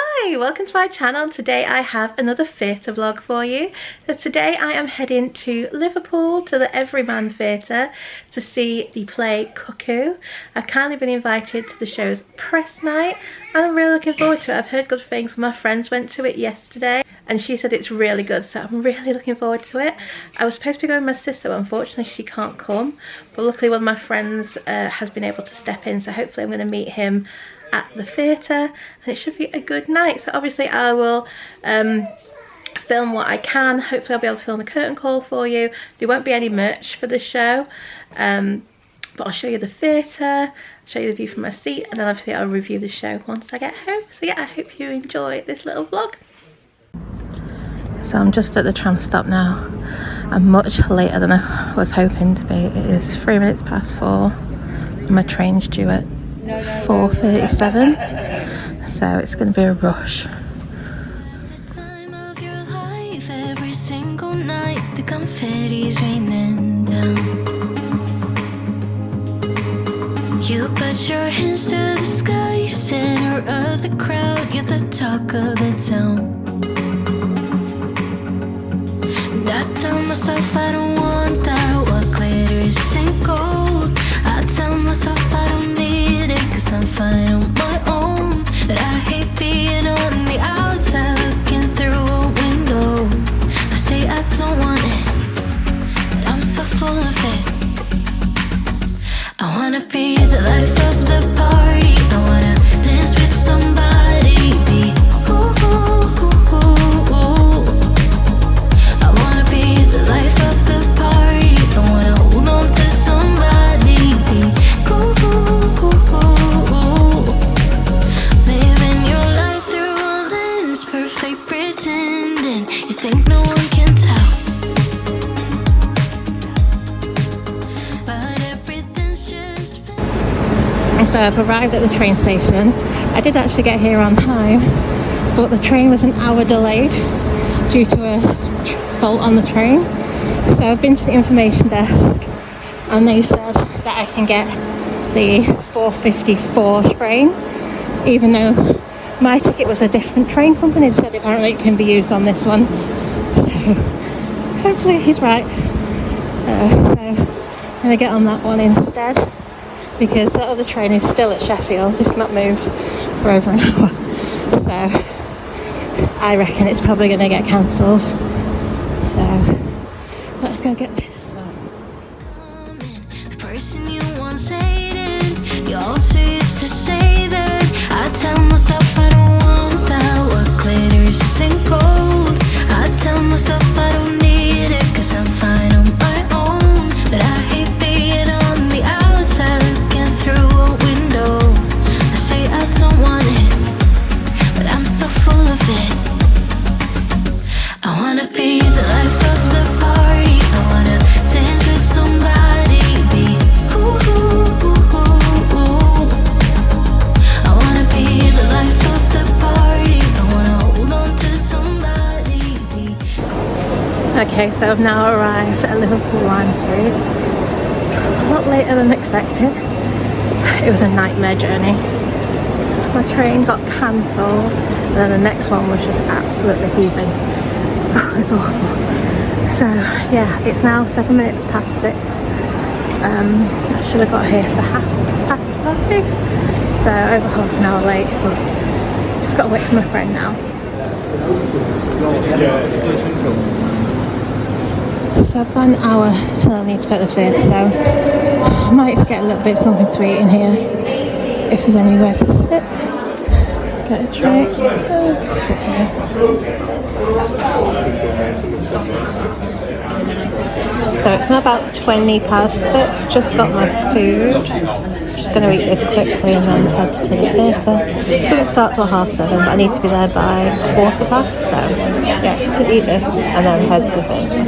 Hi, welcome to my channel. Today I have another theatre vlog for you. So today I am heading to Liverpool to the Everyman Theatre to see the play Cuckoo. I've kindly been invited to the show's press night and I'm really looking forward to it. I've heard good things. My friends went to it yesterday and she said it's really good, so I'm really looking forward to it. I was supposed to be going with my sister, but unfortunately she can't come, but luckily one of my friends has been able to step in, so hopefully I'm going to meet him at the theatre and it should be a good night. So obviously I will film what I can. Hopefully I'll be able to film a curtain call for you. There won't be any merch for the show, but I'll show you the theatre, show you the view from my seat, and then obviously I'll review the show once I get home. So yeah, I hope you enjoy this little vlog. So I'm just at the tram stop now. I'm much later than I was hoping to be. It is 3 minutes past 4 and my train's due at 4:37, so it's going to be a rush. The time of your life, every single night, the confetti's raining down. You put your hands to the sky, center of the crowd, you're the talk of the town. And I tell myself I don't want that, what glitters isn't gold. I tell myself I don't need it, cause I'm fine on my own. But I hate being on the outside looking through a window. I say I don't want it, but I'm so full of it. I wanna be the life of the party, I wanna dance with somebody, be ooh, ooh, ooh, ooh, ooh. I wanna be the life of the party, I wanna hold on to somebody, be ooh, ooh, ooh, ooh. Living your life through a lens, perfect pretending you think no one can tell, but everything's just So I've arrived at the train station. I did actually get here on time, but the train was an hour delayed due to a fault on the train. So I've been to the information desk and they said that I can get the 4:54 train, even though my ticket was a different train company. They said apparently it can be used on this one. So hopefully he's right. So I'm going to get on that one instead, because the other train is still at Sheffield. It's not moved for over an hour. So I reckon it's probably going to get cancelled. So let's go get this. the person you once hated. You also used to say that. I tell myself I don't want that, what glitters isn't gold. I tell myself I don't need it, cause I'm fine on my own. But I hate being on the outside looking through a window. I say I don't want it, but I'm so full of it. I wanna be the life of the party, I wanna dance with somebody, be ooh, ooh, ooh, ooh, ooh. I wanna be the life of the party, I wanna hold on to somebody, be Okay, so I've now arrived at Liverpool Lime Street. A lot later than expected. It was a nightmare journey. My train got cancelled and then the next one was just absolutely heaving. Oh, it's awful. So yeah, it's now 7 minutes past 6. I should have got here for 5:30. So over half an hour late, but just got to wait for my friend now. So I've got an hour till I need to go to the theatre, so I might get a little bit something to eat in here if there's anywhere to sit. Get a drink, sit here. So it's now about 20 past 6, just got my food. Just going to eat this quickly and then head to the theatre. It doesn't start till 7:30, but I need to be there by 4:15, so yeah, just going to eat this and then head to the theatre.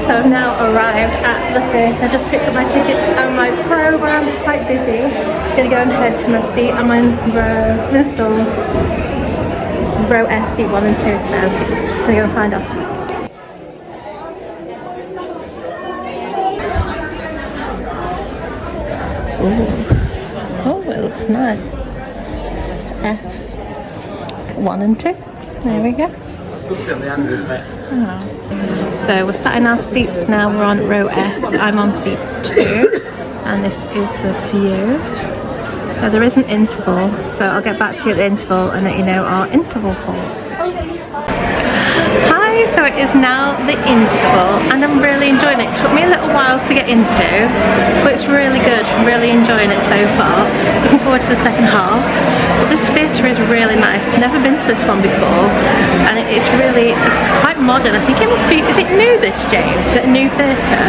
So I've now arrived at the theatre. I just picked up my tickets and my programme is quite busy. I'm gonna go and head to my seat. I'm in the stalls, row F, seat 1 and 2, so I'm gonna go and find our seats. Ooh. Oh, it looks nice. F1 and 2. There we go. It's good at the end, isn't it? Oh. So we're sat in our seats now. We're on row F. I'm on seat 2, and this is the view. So there is an interval. So I'll get back to you at the interval and let you know our interval call. Hi, so it is now the interval and I'm really enjoying it. It took me a little while to get into, but it's really good. I'm really enjoying it so far. Looking forward to the second half. But this theatre is really nice. Never been to this one before, and it's quite modern. I think it must be, is it new this, James? Is it a new theatre?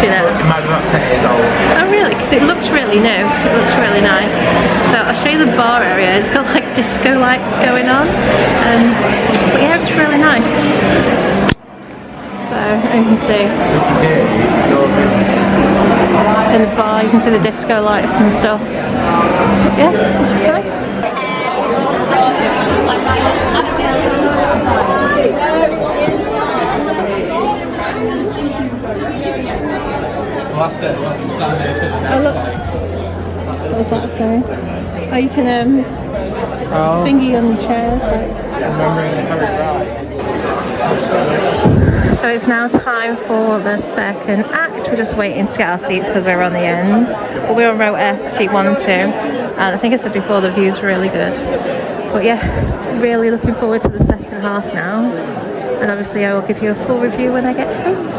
Do you know? It might be about 10 years old. Oh really? Because it looks really new. It looks really nice. So I'll show you the bar area. It's got like disco lights going on. But yeah, it's really nice. So you can see in the bar, you can see the disco lights and stuff. Yeah, nice. We'll have to stand there for the next Oh look, one. what was that saying? Oh, you can thingy on the chairs, like. Remembering how it right. So it's now time for the second act. We're just waiting to get our seats because we're on the end. But we're on row F, seat 1 and 2. And I think I said before, the view's really good. But yeah, really looking forward to the second half now. And obviously I will give you a full review when I get home.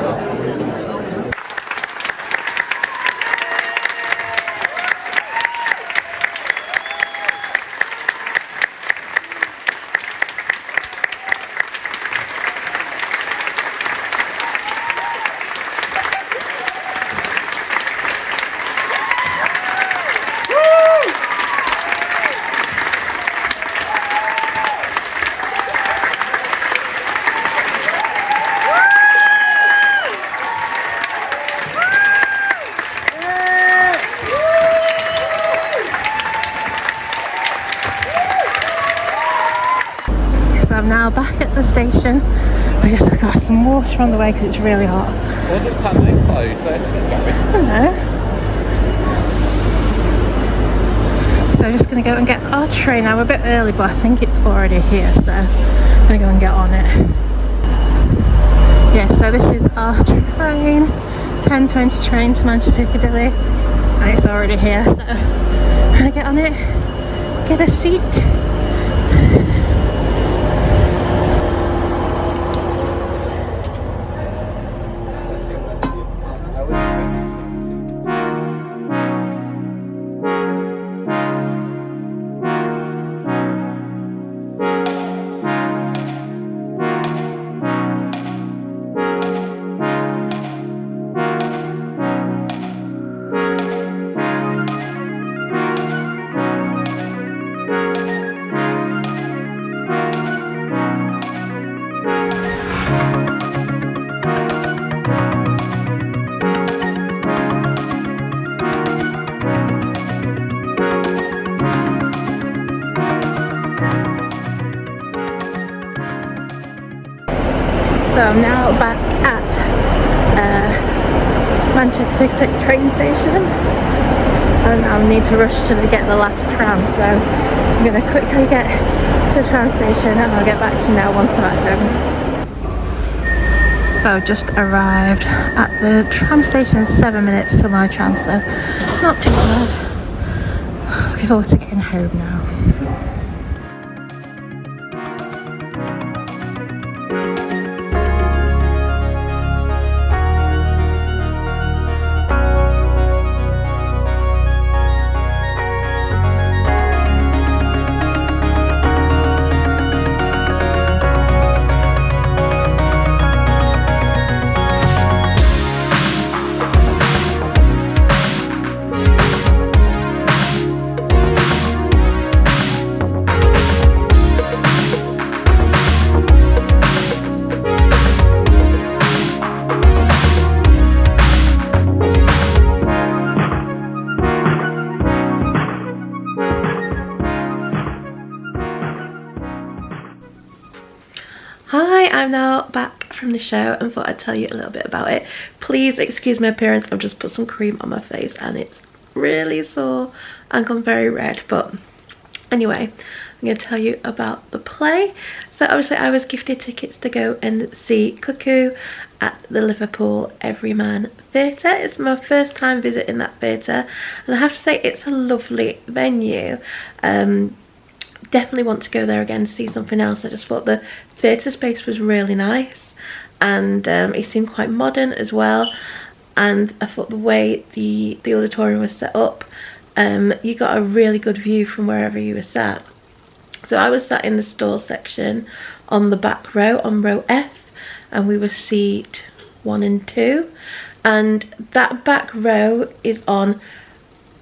I'm now back at the station. I just got some water on the way because it's really hot. What did time they close? Where's it going? I don't know. So I'm just going to go and get our train. Now we're a bit early, but I think it's already here, so I'm going to go and get on it. Yeah, so this is our train, 10:20 train to Manchester Piccadilly, and it's already here. So I'm going to get on it, get a seat. So I'm now back at Manchester Piccadilly train station, and I need to rush to get the last tram, so I'm going to quickly get to the tram station and I'll get back to you now once I'm at home. So I've just arrived at the tram station, 7 minutes till my tram, so not too bad. Looking forward to getting home now. Hi, I'm now back from the show and thought I'd tell you a little bit about it. Please excuse my appearance, I've just put some cream on my face and it's really sore and gone very red, but anyway, I'm going to tell you about the play. So obviously I was gifted tickets to go and see Cuckoo at the Liverpool Everyman Theatre. It's my first time visiting that theatre and I have to say it's a lovely venue. Definitely want to go there again to see something else. I just thought the theatre space was really nice and it seemed quite modern as well, and I thought the way the auditorium was set up, you got a really good view from wherever you were sat. So I was sat in the stall section on the back row, on row F, and we were seat 1 and 2, and that back row is on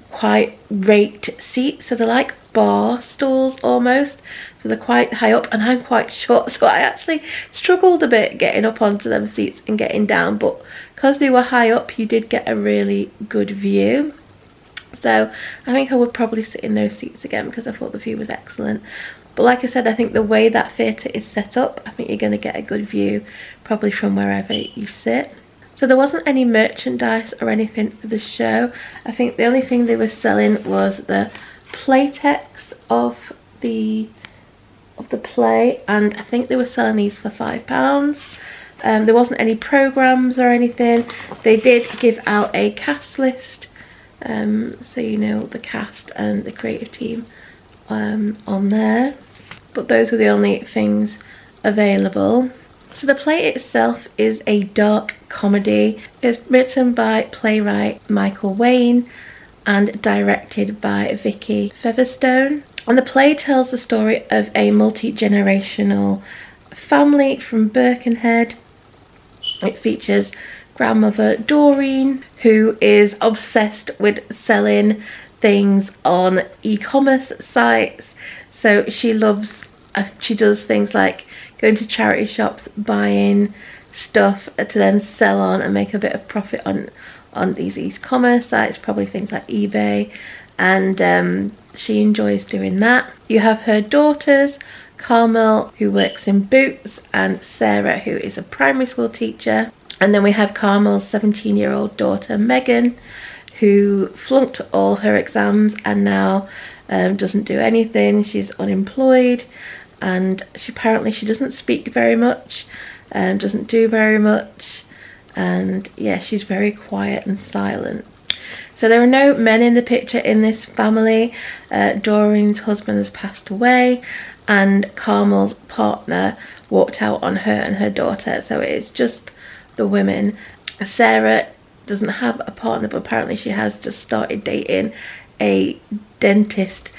quite raked seats, so they're like bar stools almost, so they're quite high up, and I'm quite short, so I actually struggled a bit getting up onto them seats and getting down, but because they were high up you did get a really good view. So I think I would probably sit in those seats again because I thought the view was excellent. But like I said, I think the way that theatre is set up, I think you're going to get a good view probably from wherever you sit. So there wasn't any merchandise or anything for the show. I think the only thing they were selling was the playtext of the play, and I think they were selling these for £5. There wasn't any programmes or anything. They did give out a cast list, so you know the cast and the creative team on there, but those were the only things available. So the play itself is a dark comedy. It's written by playwright Michael Wynne and directed by Vicky Featherstone. And the play tells the story of a multi-generational family from Birkenhead. It features grandmother Doreen, who is obsessed with selling things on e-commerce sites. So she does things like going to charity shops, buying stuff to then sell on and make a bit of profit on these e-commerce sites, probably things like eBay, and she enjoys doing that. You have her daughters, Carmel, who works in Boots, and Sarah, who is a primary school teacher. And then we have Carmel's 17-year-old daughter, Megan, who flunked all her exams and now doesn't do anything. She's unemployed, and she doesn't speak very much, doesn't do very much, and yeah, she's very quiet and silent. So there are no men in the picture in this family. Doreen's husband has passed away and Carmel's partner walked out on her and her daughter, so it is just the women. Sarah doesn't have a partner, but apparently she has just started dating a dentist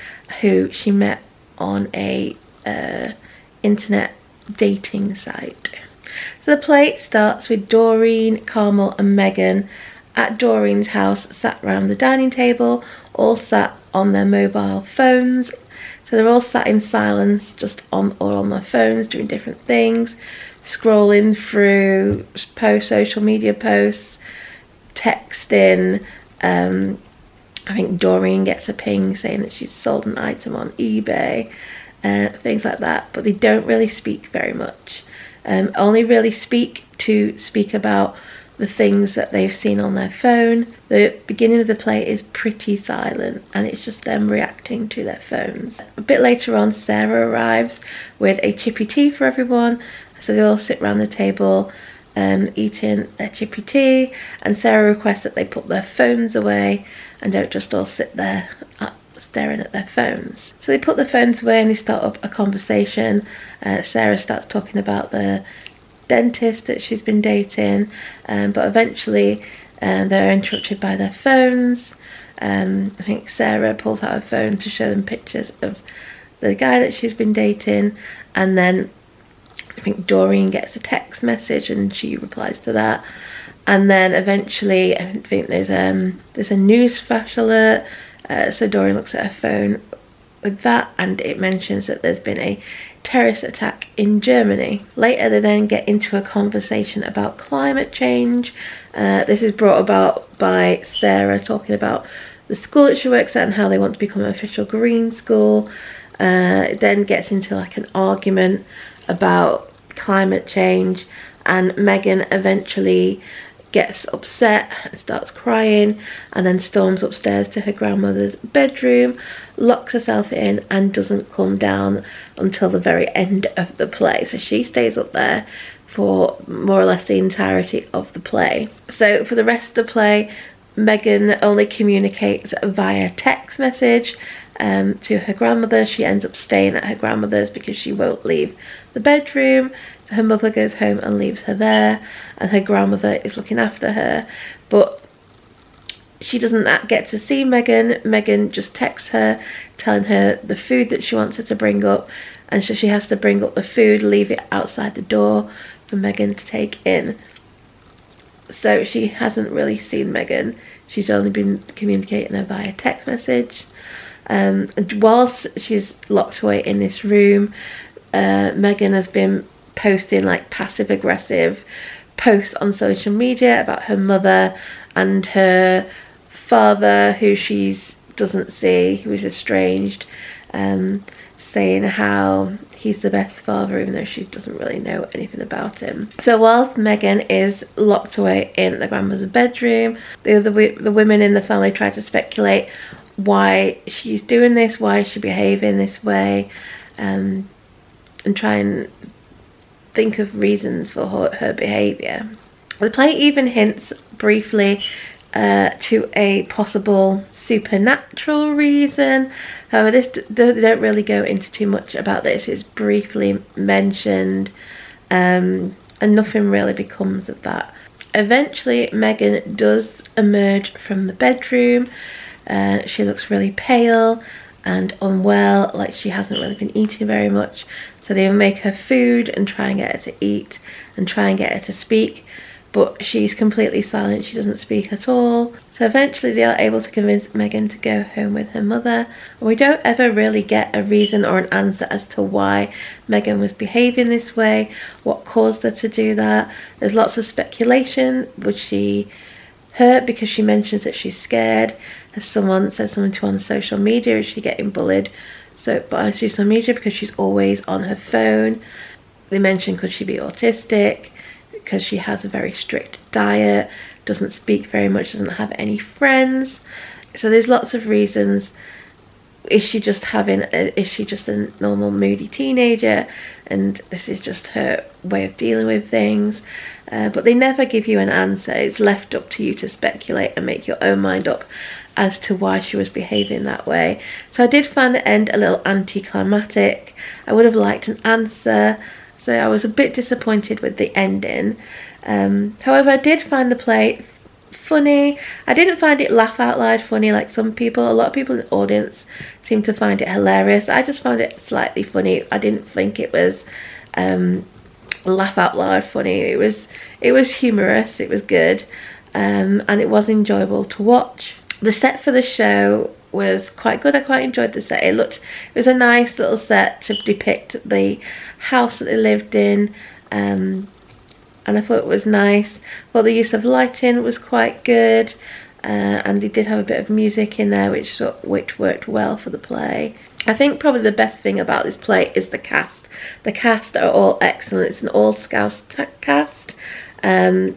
who she met on a internet dating site. So the play starts with Doreen, Carmel and Megan at Doreen's house, sat around the dining table, all sat on their mobile phones. So they're all sat in silence, just all on their phones, doing different things, scrolling through social media posts, texting. I think Doreen gets a ping saying that she's sold an item on eBay, things like that, but they don't really speak very much. only really speak about the things that they've seen on their phone. The beginning of the play is pretty silent and it's just them reacting to their phones. A bit later on, Sarah arrives with a chippy tea for everyone, so they all sit around the table eating their chippy tea, and Sarah requests that they put their phones away and don't just all sit there staring at their phones. So they put their phones away and they start up a conversation. Sarah starts talking about the dentist that she's been dating, but eventually they're interrupted by their phones. I think Sarah pulls out her phone to show them pictures of the guy that she's been dating, and then I think Doreen gets a text message and she replies to that, and then eventually I think there's a news flash alert, so Doreen looks at her phone with that and it mentions that there's been a terrorist attack in Germany. Later they then get into a conversation about climate change. This is brought about by Sarah talking about the school that she works at and how they want to become an official green school. It then gets into like an argument about climate change, and Megan eventually gets upset and starts crying and then storms upstairs to her grandmother's bedroom, locks herself in and doesn't come down until the very end of the play. So she stays up there for more or less the entirety of the play. So for the rest of the play, Megan only communicates via text message to her grandmother. She ends up staying at her grandmother's because she won't leave the bedroom. So her mother goes home and leaves her there, and her grandmother is looking after her. But she doesn't get to see Megan. Megan just texts her telling her the food that she wants her to bring up, and so she has to bring up the food, leave it outside the door for Megan to take in. So she hasn't really seen Megan. She's only been communicating her via text message. And whilst she's locked away in this room, Megan has been posting like passive aggressive posts on social media about her mother and her father, who she doesn't see, who is estranged, saying how he's the best father even though she doesn't really know anything about him. So whilst Megan is locked away in the grandmother's bedroom, the women in the family try to speculate why she's doing this, why is she behaving this way, and try and think of reasons for her behaviour. The play even hints briefly to a possible supernatural reason. However, they don't really go into too much about this. It's briefly mentioned, and nothing really becomes of that. Eventually, Megan does emerge from the bedroom. She looks really pale and unwell, like she hasn't really been eating very much. So they make her food and try and get her to eat and try and get her to speak, but she's completely silent. She doesn't speak at all. So eventually they are able to convince Megan to go home with her mother. And we don't ever really get a reason or an answer as to why Megan was behaving this way, what caused her to do that. There's lots of speculation. Was she hurt because she mentions that she's scared? Has someone said something to her on social media? Is she getting bullied by social media because she's always on her phone? They mention, could she be autistic because she has a very strict diet, doesn't speak very much, doesn't have any friends? So there's lots of reasons. Is she just a normal moody teenager and this is just her way of dealing with things? But they never give you an answer. It's left up to you to speculate and make your own mind up as to why she was behaving that way. So I did find the end a little anticlimactic. I would have liked an answer, so I was a bit disappointed with the ending. However, I did find the play funny. I didn't find it laugh out loud funny like some people. A lot of people in the audience seemed to find it hilarious. I just found it slightly funny. I didn't think it was laugh out loud funny. It was humorous, it was good, and it was enjoyable to watch. The set for the show was quite good. I quite enjoyed the set. It was a nice little set to depict the house that they lived in, and I thought it was nice. Well, the use of lighting was quite good, and they did have a bit of music in there which worked well for the play. I think probably the best thing about this play is the cast. The cast are all excellent. It's an all Scouse cast, and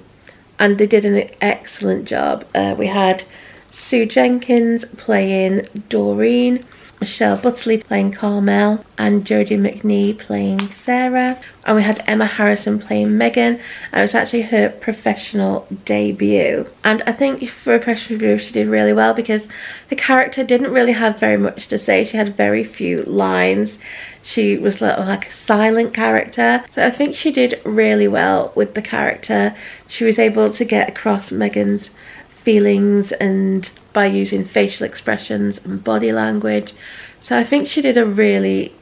they did an excellent job. We had Sue Jenkins playing Doreen, Michelle Butterley playing Carmel, and Jodie McNee playing Sarah. And we had Emma Harrison playing Megan, and it was actually her professional debut. And I think for a press review she did really well, because the character didn't really have very much to say. She had very few lines. She was like a silent character. So I think she did really well with the character. She was able to get across Megan's feelings and by using facial expressions and body language. So I think she did a really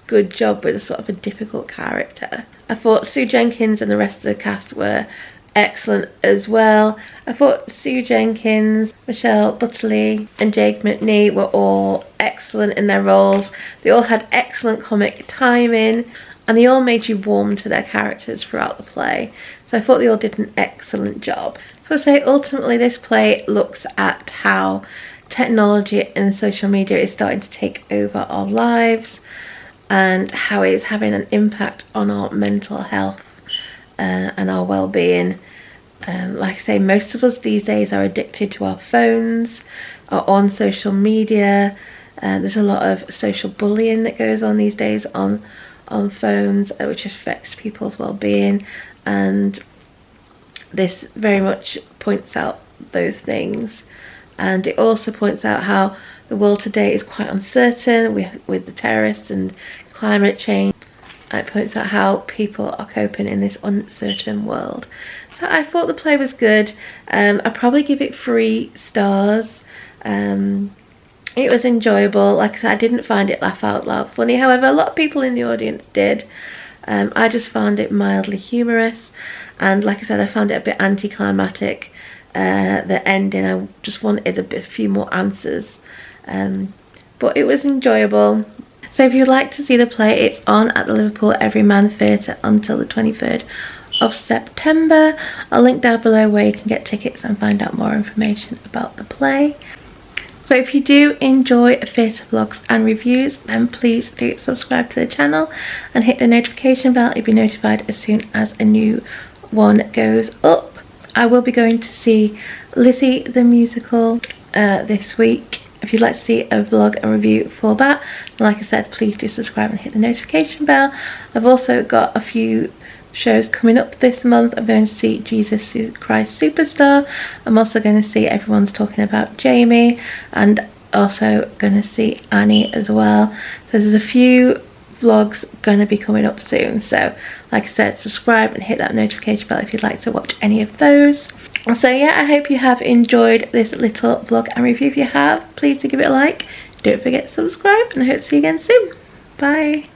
good job with a sort of a difficult character. I thought Sue Jenkins and the rest of the cast were excellent as well. I thought Sue Jenkins, Michelle Butterley and Jake McNee were all excellent in their roles. They all had excellent comic timing, and they all made you warm to their characters throughout the play. So I thought they all did an excellent job. So I say ultimately this play looks at how technology and social media is starting to take over our lives, and how it is having an impact on our mental health and our well-being. Like I say, most of us these days are addicted to our phones, are on social media. There's a lot of social bullying that goes on these days on phones, which affects people's well-being, and this very much points out those things. And it also points out how the world today is quite uncertain with the terrorists and climate change. It points out how people are coping in this uncertain world. So I thought the play was good. I'd probably give it 3 stars. It was enjoyable. Like I said, I didn't find it laugh out loud funny. However, a lot of people in the audience did. I just found it mildly humorous. And like I said, I found it a bit anticlimactic. The ending, I just wanted a few more answers. But it was enjoyable. So if you'd like to see the play, it's on at the Liverpool Everyman Theatre until the 23rd of September. I'll link down below where you can get tickets and find out more information about the play. So if you do enjoy theatre vlogs and reviews, then please do subscribe to the channel and hit the notification bell. You'll be notified as soon as a new one goes up. I will be going to see Lizzie the musical this week. If you'd like to see a vlog and review for that, like I said, please do subscribe and hit the notification bell. I've also got a few shows coming up this month. I'm going to see Jesus Christ Superstar. I'm also going to see Everyone's Talking About Jamie, and also going to see Annie as well. So there's a few vlogs going to be coming up soon. So like I said, subscribe and hit that notification bell if you'd like to watch any of those. So yeah, I hope you have enjoyed this little vlog and review. If you have, please do give it a like. Don't forget to subscribe, and I hope to see you again soon. Bye.